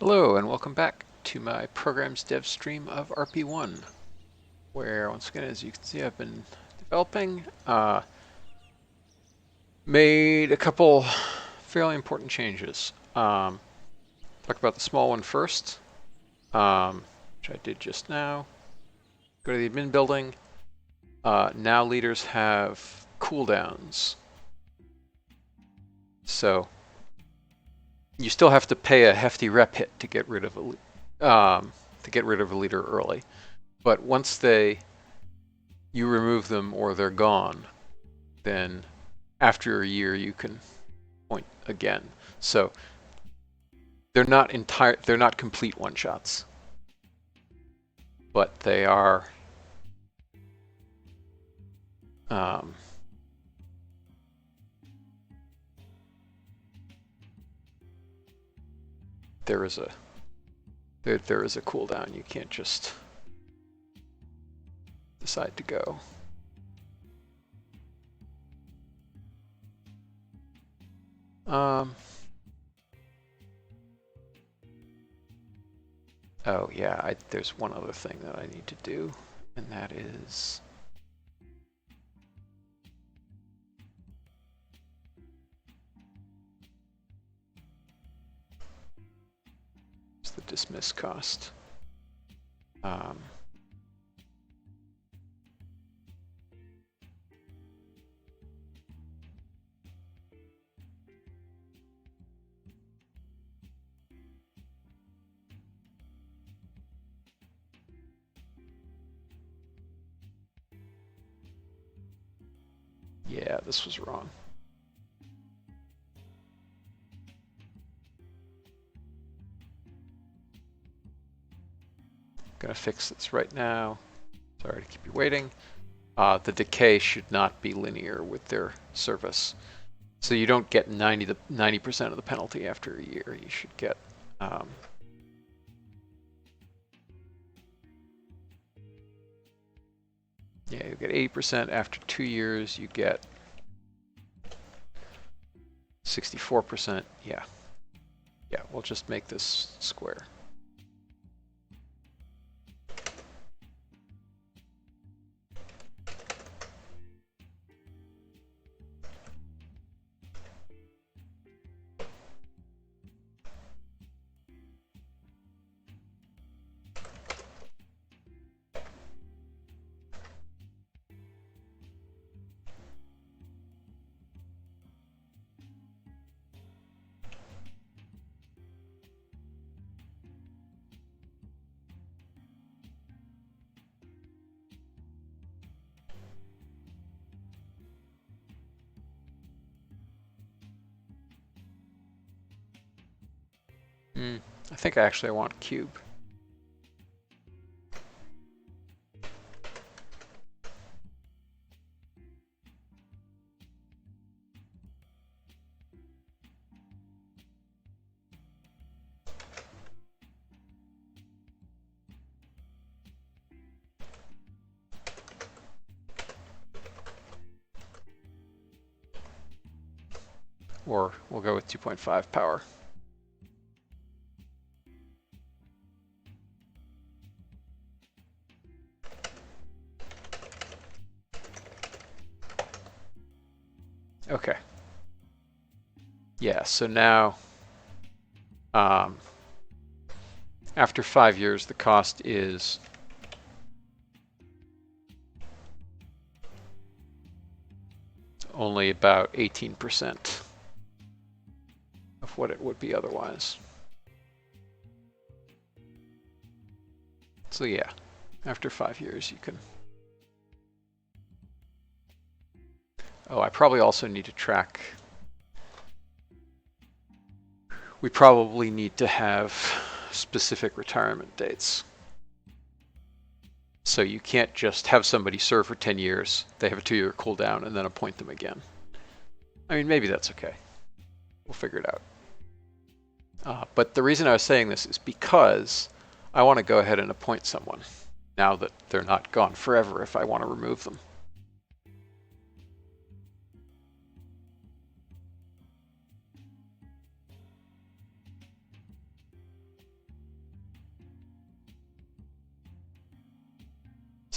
Hello and welcome back to my programs dev stream of RP-1, where once again, as you can see, I've been developing, made a couple fairly important changes. Talk about the small one first, which I did just now. Go to the admin building. Now leaders have cooldowns. So you still have to pay a hefty rep hit to get rid of a leader early. But once you remove them or they're gone, then after a year you can point again. So they're not complete one-shots, but they are there is a cooldown. You can't just decide to go. Oh yeah, there's one other thing that I need to do, and that is the dismiss cost. Yeah, this was wrong. Gonna fix this right now. Sorry to keep you waiting. The decay should not be linear with their service. So you don't get 90% of the penalty after a year. You should get yeah, you get 80% after 2 years. You get 64%. Yeah, we'll just make this square. I think actually I want cube. Or we'll go with 2.5 power. Okay. Yeah, so now after 5 years, the cost is only about 18% of what it would be otherwise. So yeah, after 5 years you can. Oh, I probably also need to track. We probably need to have specific retirement dates. So you can't just have somebody serve for 10 years, they have a 2-year cooldown, and then appoint them again. I mean, maybe that's okay. We'll figure it out. But the reason I was saying this is because I want to go ahead and appoint someone now that they're not gone forever if I want to remove them.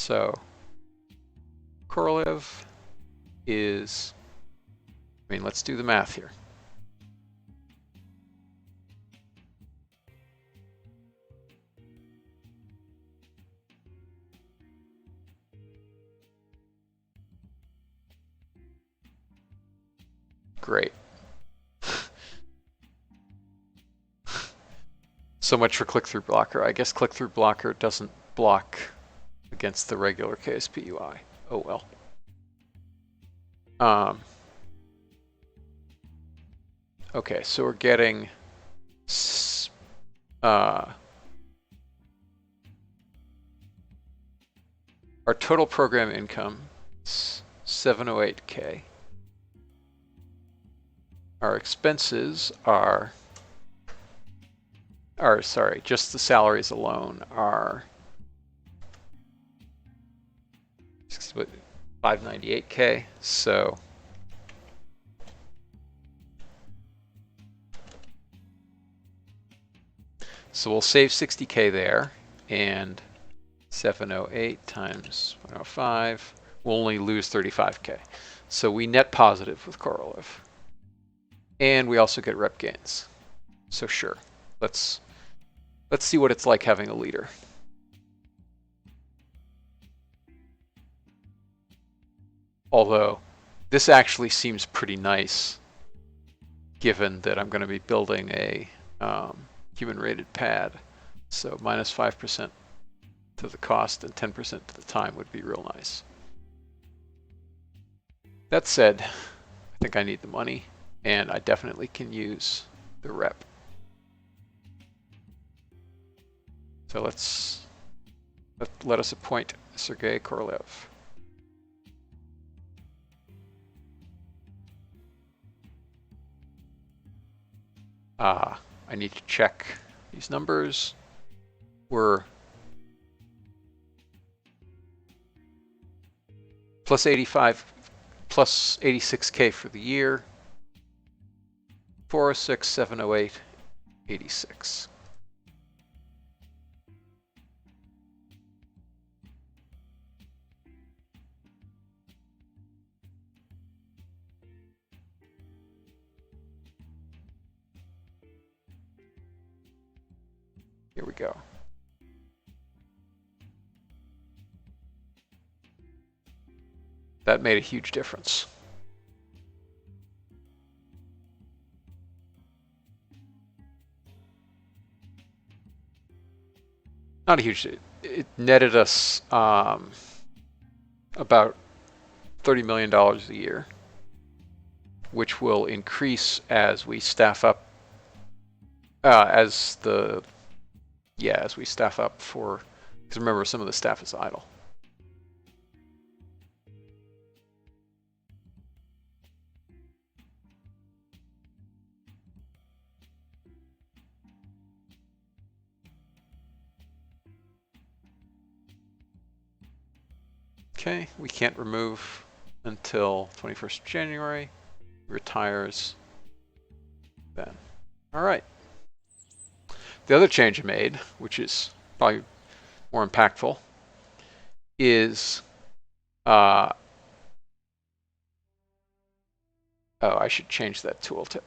So Korolev is, let's do the math here. Great. So much for click-through blocker. I guess click-through blocker doesn't block against the regular KSP UI. Oh well. Okay, so we're getting our total program income is 708K. Our expenses are sorry, just the salaries alone are 598K. So we'll save 60K there, and 708 times 105, we'll only lose 35K. So we net positive with Korolev. And we also get rep gains. So sure, let's see what it's like having a leader. Although this actually seems pretty nice, given that I'm going to be building a human rated pad. So minus 5% to the cost and 10% to the time would be real nice. That said, I think I need the money, and I definitely can use the rep. So let us appoint Sergei Korolev. I need to check these numbers. We're plus 85, plus 86K for the year. 406, 708, 86. Here we go. That made a huge difference. Not a huge, it netted us about $30 million a year, which will increase as we staff up, as we staff up for, because remember, some of the staff is idle. Okay, we can't remove until 21st of January. Retires then. All right. The other change I made, which is probably more impactful, is oh, I should change that tooltip.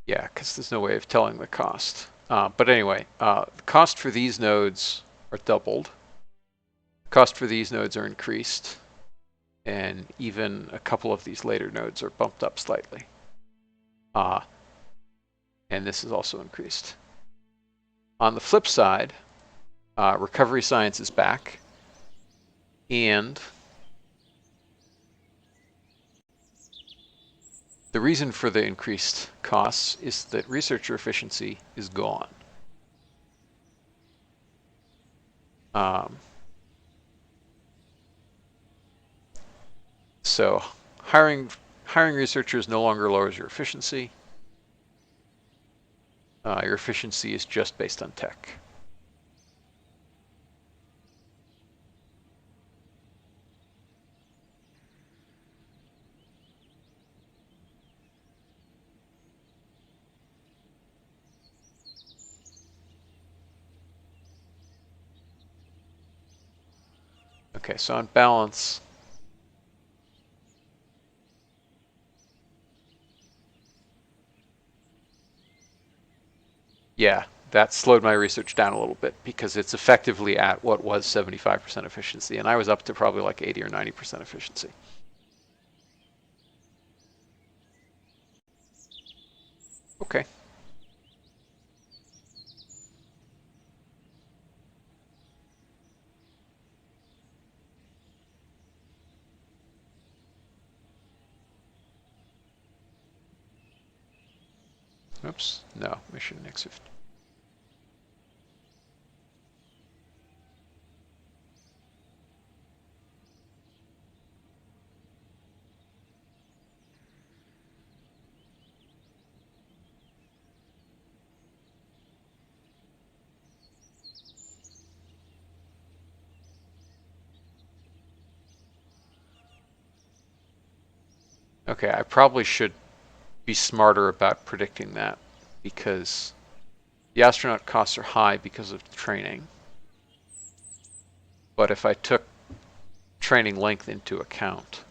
Yeah, because there's no way of telling the cost. But anyway, the cost for these nodes are doubled. The cost for these nodes are increased. And even a couple of these later nodes are bumped up slightly. And this is also increased. On the flip side, recovery science is back. And the reason for the increased costs is that researcher efficiency is gone. So hiring researchers no longer lowers your efficiency. Your efficiency is just based on tech. Okay, so on balance, yeah, that slowed my research down a little bit because it's effectively at what was 75% efficiency, and I was up to probably like 80 or 90% efficiency. Okay. Oops, no, mission exit. Okay, I probably should be smarter about predicting that because the astronaut costs are high because of training. But if I took training length into account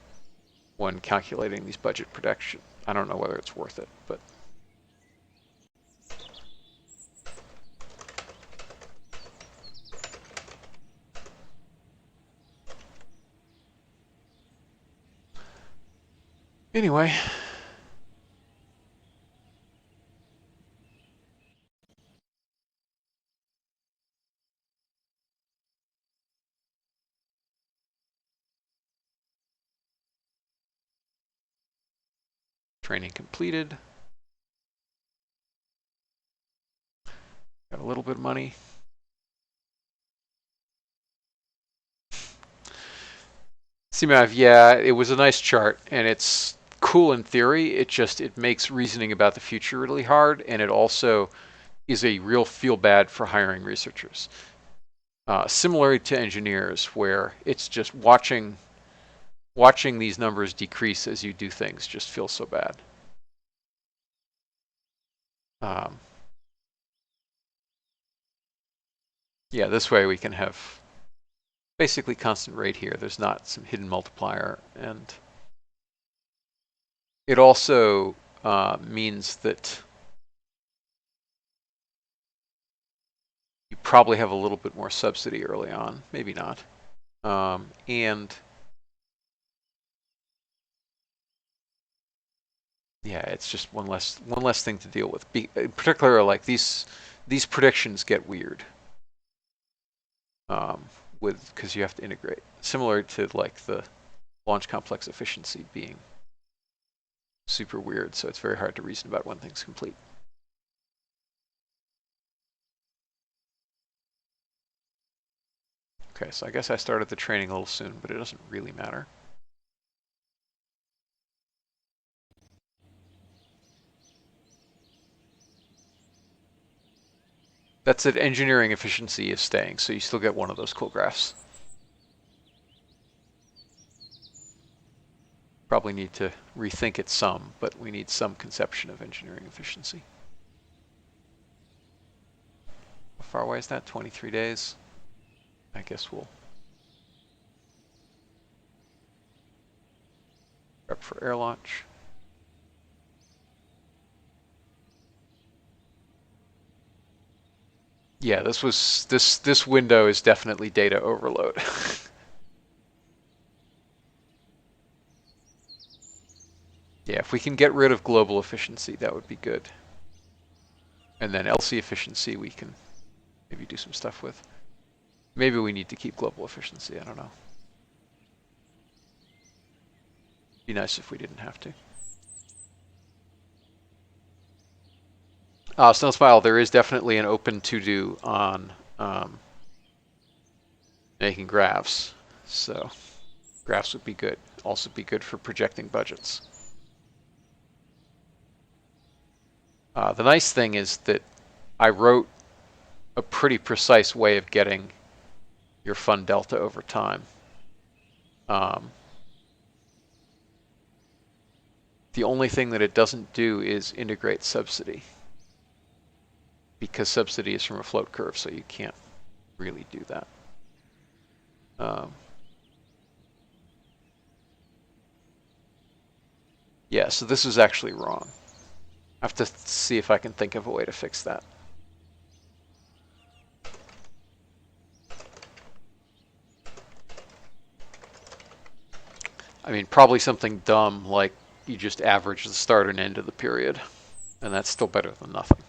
when calculating these budget projections, I don't know whether it's worth it, but anyway. Training completed. Got a little bit of money. CMAV, yeah, it was a nice chart, and it's cool in theory. It makes reasoning about the future really hard, and it also is a real feel bad for hiring researchers. Similar to engineers, where it's just watching these numbers decrease as you do things just feels so bad. Um, yeah, this way we can have basically constant rate here. There's not some hidden multiplier, and it also means that you probably have a little bit more subsidy early on, maybe not. And yeah, it's just one less thing to deal with. In particular, like these predictions get weird because you have to integrate. Similar to like the launch complex efficiency being super weird, so it's very hard to reason about when things complete. Okay, so I guess I started the training a little soon, but it doesn't really matter. That's it. Engineering efficiency is staying, so you still get one of those cool graphs. Probably need to rethink it some, but we need some conception of engineering efficiency. How far away is that? 23 days? I guess we'll prep for air launch. Yeah, this window is definitely data overload. Yeah, if we can get rid of global efficiency, that would be good. And then LC efficiency we can maybe do some stuff with. Maybe we need to keep global efficiency, I don't know. Be nice if we didn't have to. Snow Smile, there is definitely an open to-do on making graphs. So graphs would be good. Also be good for projecting budgets. The nice thing is that I wrote a pretty precise way of getting your fund delta over time. The only thing that it doesn't do is integrate subsidy, because subsidy is from a float curve, so you can't really do that. Yeah, so this is actually wrong. I have to see if I can think of a way to fix that. I mean, probably something dumb like you just average the start and end of the period, and that's still better than nothing.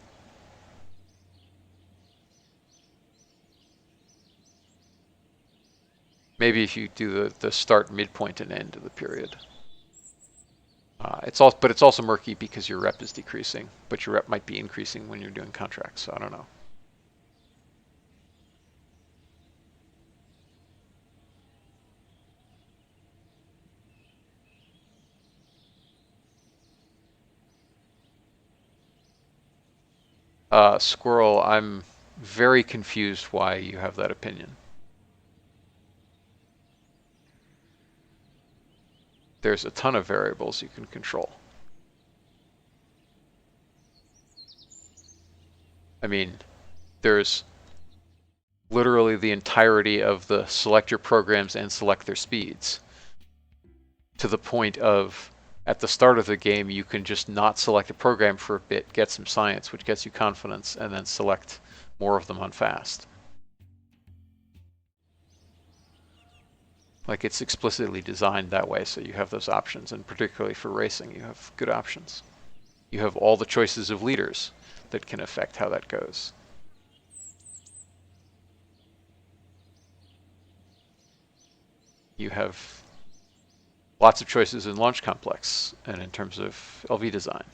Maybe if you do the start, midpoint, and end of the period. But it's also murky because your rep is decreasing, but your rep might be increasing when you're doing contracts, so I don't know. Squirrel, I'm very confused why you have that opinion. There's a ton of variables you can control. I mean, there's literally the entirety of the select your programs and select their speeds, to the point of at the start of the game you can just not select a program for a bit, get some science, which gets you confidence, and then select more of them on fast. Like, it's explicitly designed that way, so you have those options, and particularly for racing you have good options. You have all the choices of leaders that can affect how that goes. You have lots of choices in launch complex and in terms of LV design.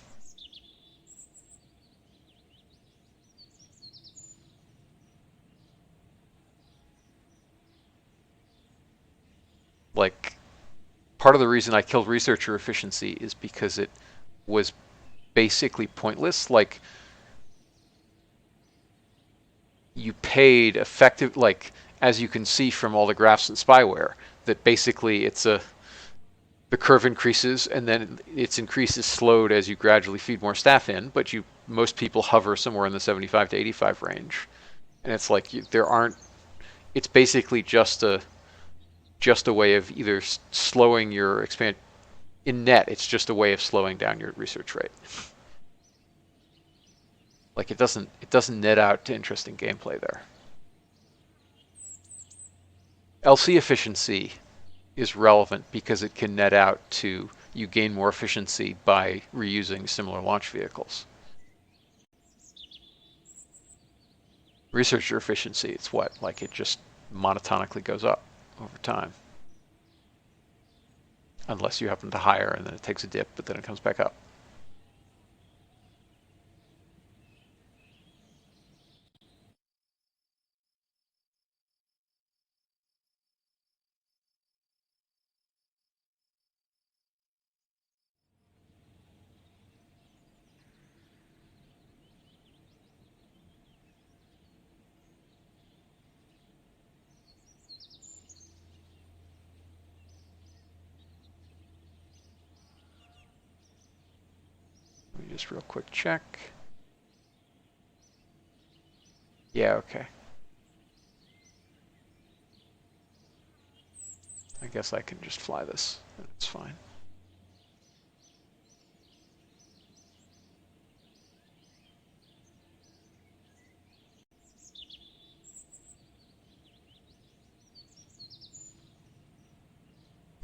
Like, part of the reason I killed researcher efficiency is because it was basically pointless. Like, you paid effective, like, as you can see from all the graphs in spyware, that basically the curve increases and then its increase is slowed as you gradually feed more staff in, but most people hover somewhere in the 75 to 85 range. And it's like it's basically just a way of either slowing your expand. In net, it's just a way of slowing down your research rate. Like, it doesn't net out to interesting gameplay there. LC efficiency is relevant because it can net out to you gain more efficiency by reusing similar launch vehicles. Researcher efficiency, it's what? Like, it just monotonically goes up over time. Unless you happen to hire and then it takes a dip, but then it comes back up. Let me just real quick check. Yeah, okay. I guess I can just fly this, and it's fine.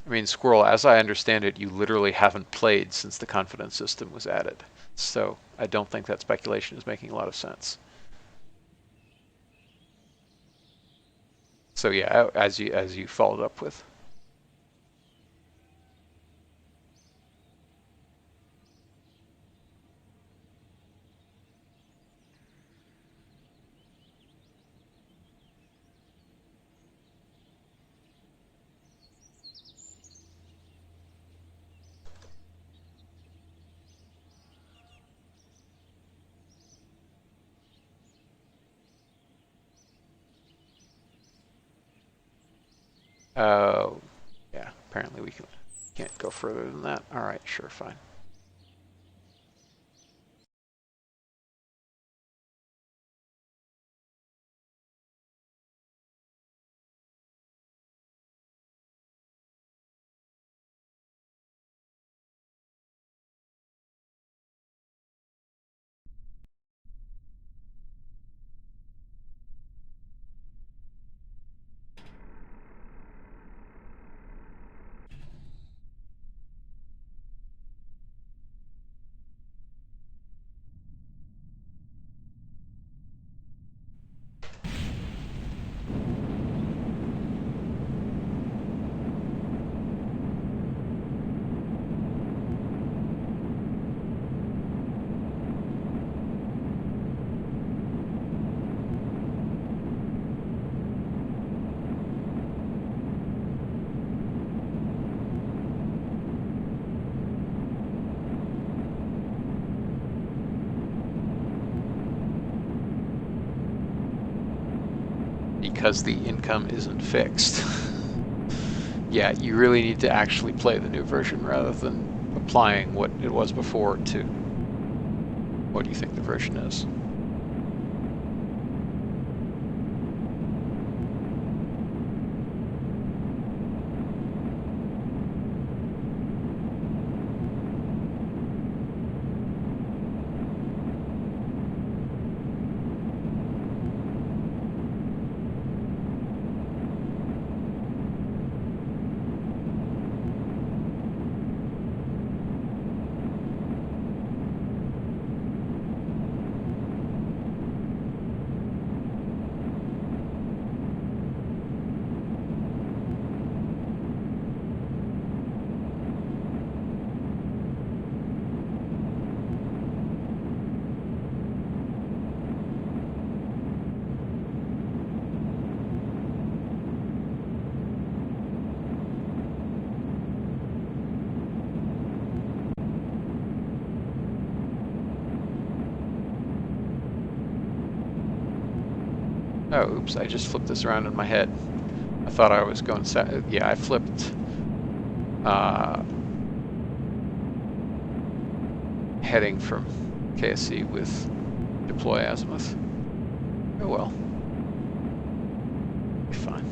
I mean, Squirrel, as I understand it, you literally haven't played since the confidence system was added. So I don't think that speculation is making a lot of sense. So yeah, as you followed up with. Oh, yeah, apparently we can't go further than that. All right, sure, fine. because the income isn't fixed. Yeah, you really need to actually play the new version rather than applying what it was before to what you think the version is. Oh, oops, I just flipped this around in my head. I thought I was going yeah, I flipped heading from KSC with deploy azimuth. Oh well. Be fine.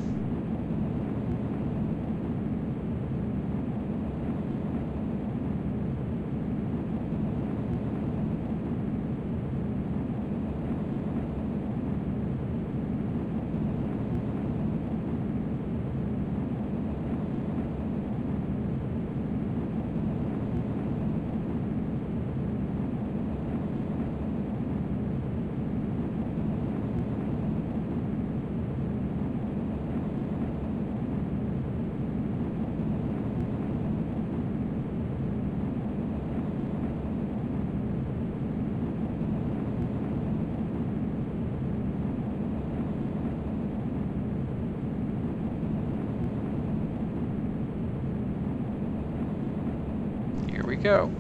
Here we go.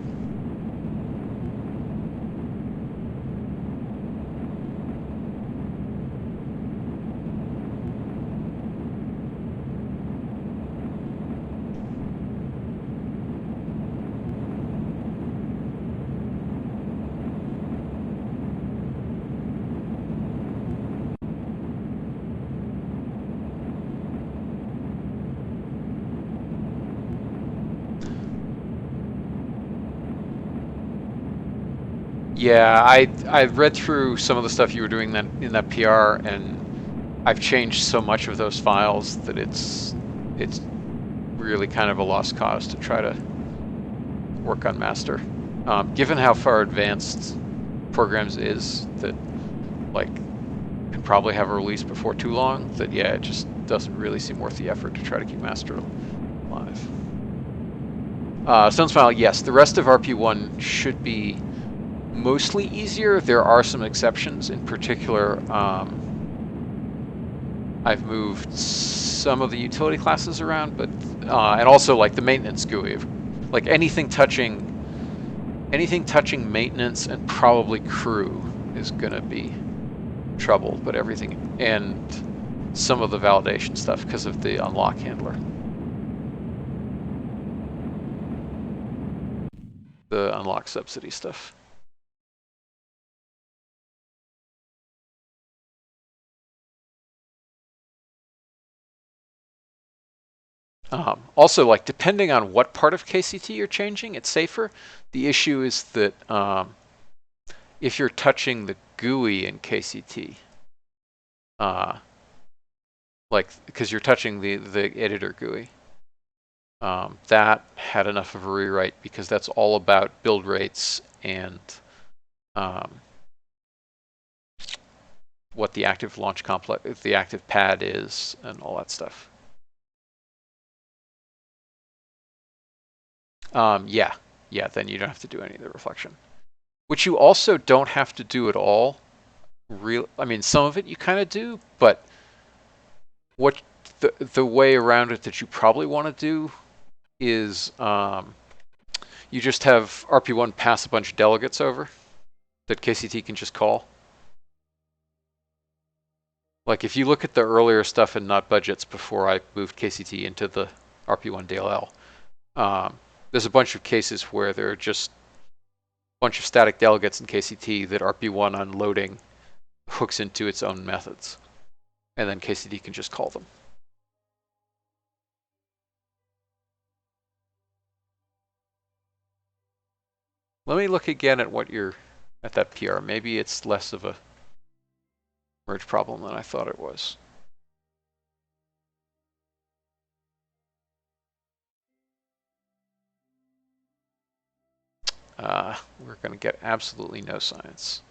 Yeah, I read through some of the stuff you were doing in that PR, and I've changed so much of those files that it's really kind of a lost cause to try to work on master. Given how far advanced programs is that like can probably have a release before too long, that yeah, it just doesn't really seem worth the effort to try to keep master alive. Stone's File, yes, the rest of RP-1 should be mostly easier. There are some exceptions. In particular, I've moved some of the utility classes around, but and also like the maintenance GUI, like anything touching maintenance and probably crew is gonna be trouble. But everything and some of the validation stuff because of the unlock handler, the unlock subsidy stuff. Also, like depending on what part of KCT you're changing, it's safer. The issue is that if you're touching the GUI in KCT, like because you're touching the editor GUI, that had enough of a rewrite because that's all about build rates and what the active launch complex, the active pad is, and all that stuff. Yeah, then you don't have to do any of the reflection, which you also don't have to do at all. I mean, some of it you kind of do, but what the way around it that you probably want to do is you just have RP-1 pass a bunch of delegates over that KCT can just call. Like if you look at the earlier stuff in not budgets before I moved KCT into the RP-1 DLL, there's a bunch of cases where there are just a bunch of static delegates in KCT that RP-1 unloading hooks into its own methods, and then KCT can just call them. Let me look again at what you're at that PR. Maybe it's less of a merge problem than I thought it was. We're going to get absolutely no science.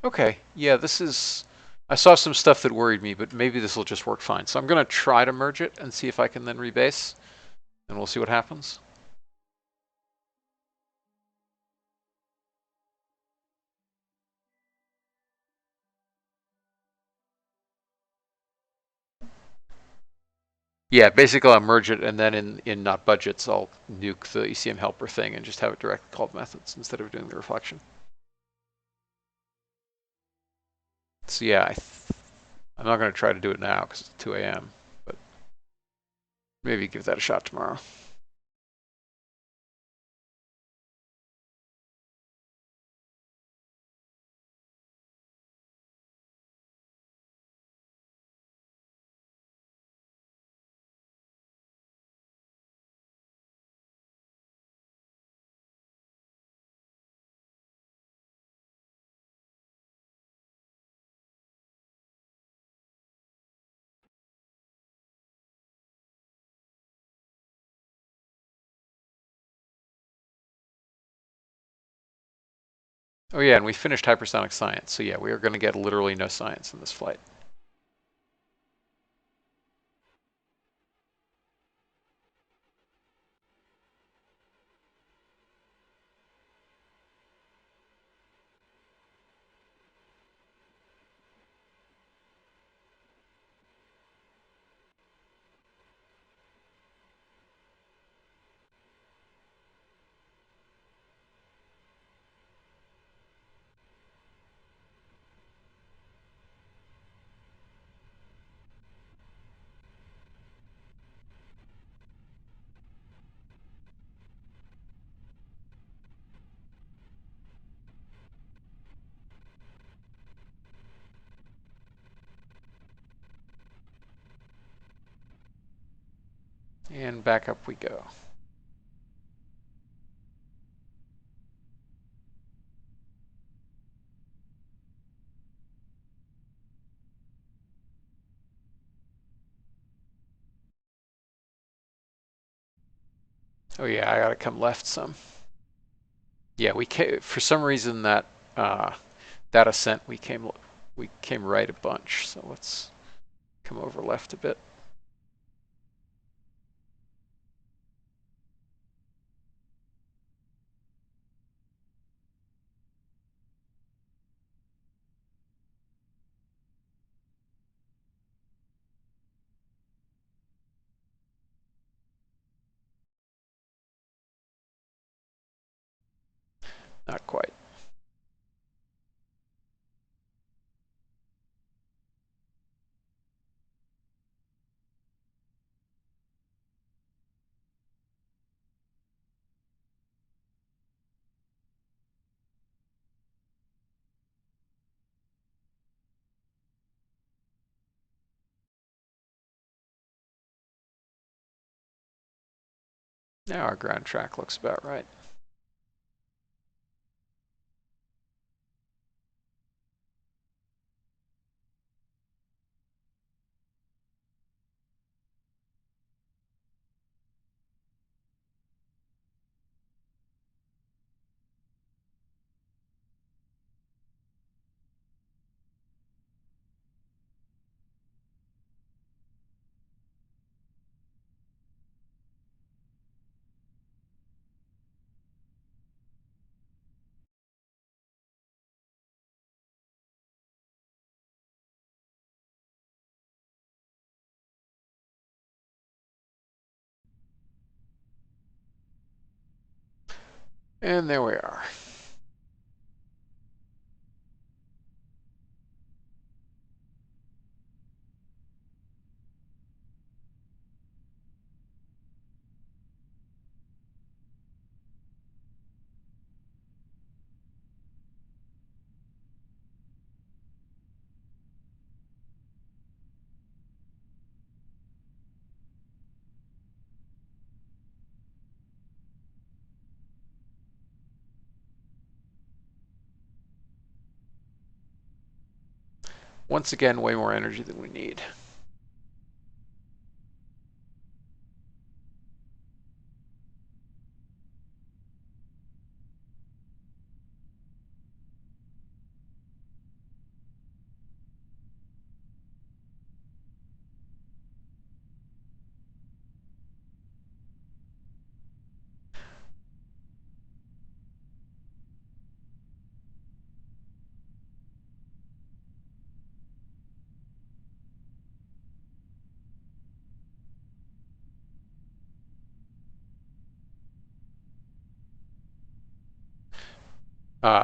Okay, yeah, I saw some stuff that worried me, but maybe this will just work fine. So I'm going to try to merge it and see if I can then rebase, and we'll see what happens. Yeah, basically I'll merge it, and then in not budgets, I'll nuke the ECM helper thing and just have it directly called methods instead of doing the reflection. So yeah, I'm not going to try to do it now because it's 2 a.m., but maybe give that a shot tomorrow. Oh yeah, and we finished hypersonic science, so yeah, we are going to get literally no science in this flight. And back up we go. Oh yeah, I gotta come left some. Yeah, for some reason that that ascent we came right a bunch. So let's come over left a bit. Not quite. Now our ground track looks about right. And there we are. Once again, way more energy than we need.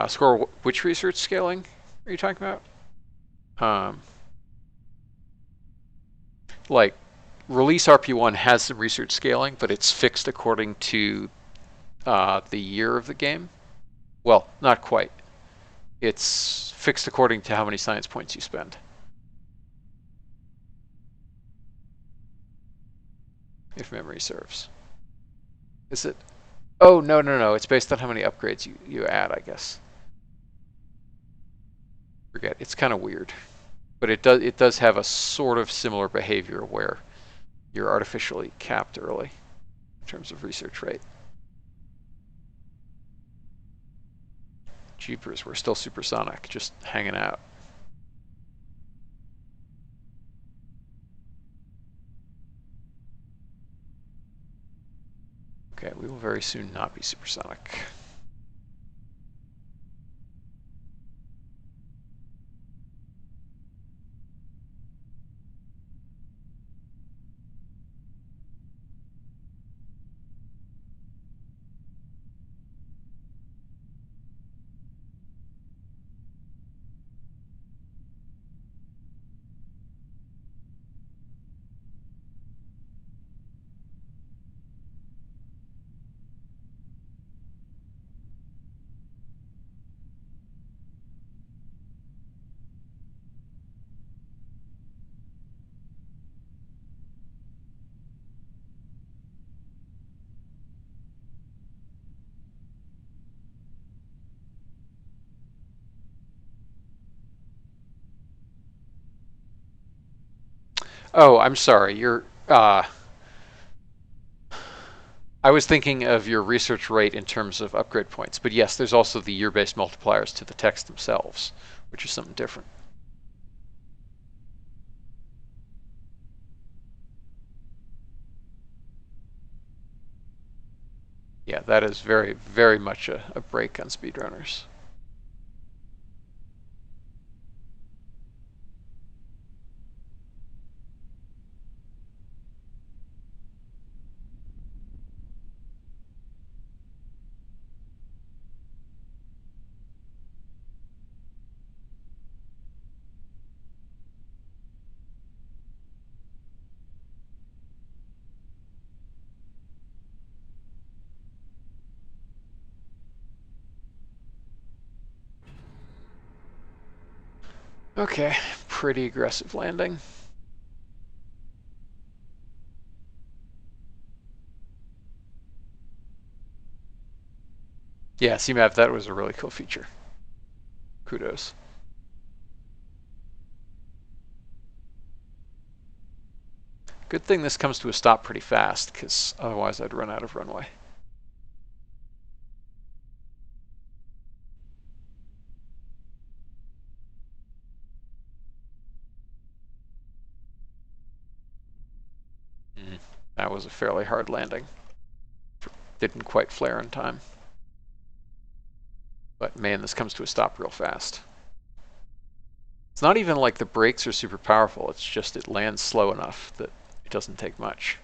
Score which research scaling are you talking about? Um, like, release RP-1 has some research scaling, but it's fixed according to the year of the game. Well, not quite. It's fixed according to how many science points you spend. If memory serves. Is it? Oh, no, no, no. It's based on how many upgrades you add, I guess. Forget. It's kind of weird. But it does have a sort of similar behavior where you're artificially capped early in terms of research rate. Jeepers, we're still supersonic, just hanging out. Okay, we will very soon not be supersonic. Oh, I'm sorry. I was thinking of your research rate in terms of upgrade points, but yes, there's also the year-based multipliers to the text themselves, which is something different. Yeah, that is very, very much a break on speedrunners. Okay, pretty aggressive landing. Yeah, CMAP, that was a really cool feature. Kudos. Good thing this comes to a stop pretty fast, because otherwise I'd run out of runway. That was a fairly hard landing. Didn't quite flare in time. But man, this comes to a stop real fast. It's not even like the brakes are super powerful, it's just it lands slow enough that it doesn't take much.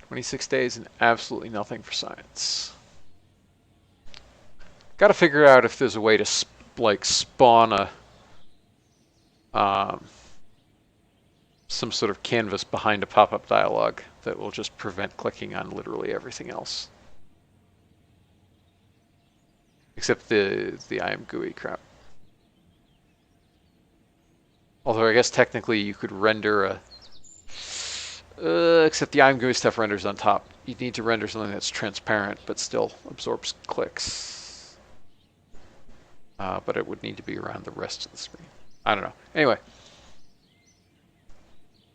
26 days and absolutely nothing for science. Got to figure out if there's a way to spawn some sort of canvas behind a pop-up dialog that will just prevent clicking on literally everything else. Except the I am GUI crap. Although I guess technically you could render a... except the I am GUI stuff renders on top. You need to render something that's transparent but still absorbs clicks. But it would need to be around the rest of the screen. I don't know. Anyway.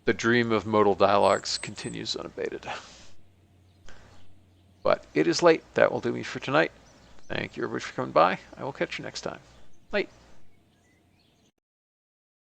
The dream of modal dialogues continues unabated. But it is late. That will do me for tonight. Thank you everybody for coming by. I will catch you next time. Night.